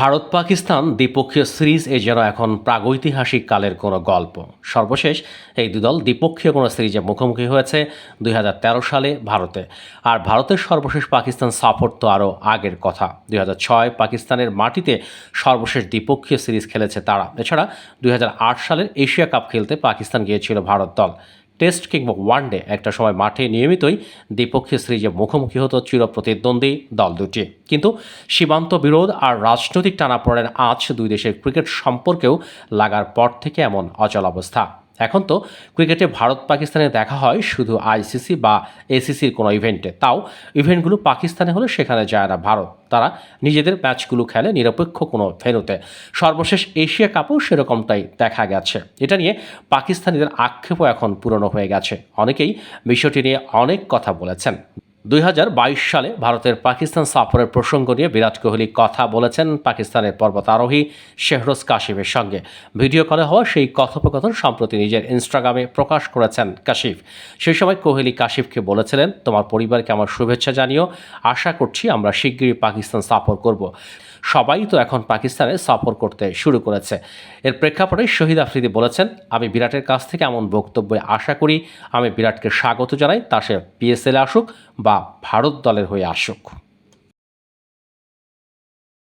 ভারত পাকিস্তান দ্বিপক্ষীয় সিরিজ যেন এখন প্রাগৈতিহাসিক কালের কোনো গল্প। সর্বশেষ এই দুদল দ্বিপক্ষীয় কোনো সিরিজে মুখোমুখি হয়েছে 2013 সালে ভারতে। আর ভারতের সর্বশেষ পাকিস্তান সফর তো আরও আগের কথা। 2006 পাকিস্তানের মাটিতে সর্বশেষ দ্বিপক্ষীয় সিরিজ খেলেছে তারা। এছাড়া 2008 সালের এশিয়া কাপ খেলতে পাকিস্তান গিয়েছিল ভারত দল। টেস্ট কিংবা ওয়ানডে একটা সময় মাঠে নিয়মিতই দ্বিপক্ষীয় সিরিজে মুখোমুখি হতো চিরপ্রতিদ্বন্দ্বী দল দুটি। কিন্তু সীমান্ত বিরোধ আর রাজনৈতিক টানাপোড়েনের আঁচ দুই দেশের ক্রিকেট সম্পর্কেও লাগার পর থেকে এমন অচলাবস্থা। এখন তো ক্রিকেটে ভারত পাকিস্তানে দেখা হয় শুধু আইসিসি বা এসিসির কোনো ইভেন্টে, তাও ইভেন্টগুলো পাকিস্তানে হলে সেখানে যায় না ভারত। তারা নিজেদের ম্যাচগুলো খেলে নিরপেক্ষ কোনো ভেন্যুতে। সর্বশেষ এশিয়া কাপও সেরকমটাই দেখা গেছে। এটা নিয়ে পাকিস্তানিদের আক্ষেপও এখন পুরনো হয়ে গেছে। অনেকেই বিষয়টি নিয়ে অনেক কথা বলেছেন। 2022 সালে ভারতের পাকিস্তান সফরের প্রসঙ্গ নিয়ে বিরাট কোহলি কথা বলেছেন পাকিস্তানের পর্বতারোহী শেহরোজ কাশিফের সঙ্গে। ভিডিও কলে হওয়া সেই কথোপকথন সম্প্রতি নিজের ইনস্টাগ্রামে প্রকাশ করেছেন কাশিফ। সেই সময় কোহলি কাশিফকে বলেছিলেন, তোমার পরিবারকে আমার শুভেচ্ছা জানিও, আশা করছি আমরা শিগগিরই পাকিস্তান সফর করব। সবাই তো এখন পাকিস্তানে সফর করতে শুরু করেছে। এর প্রেক্ষাপটে শহীদ আফ্রিদি বলেছেন, আমি বিরাটের কাছ থেকে এমন বক্তব্য আশা করি। আমি বিরাটকে স্বাগত জানাই, তা সে পিএসএলে আসুক বা ভারত দলের হয়ে আসুক।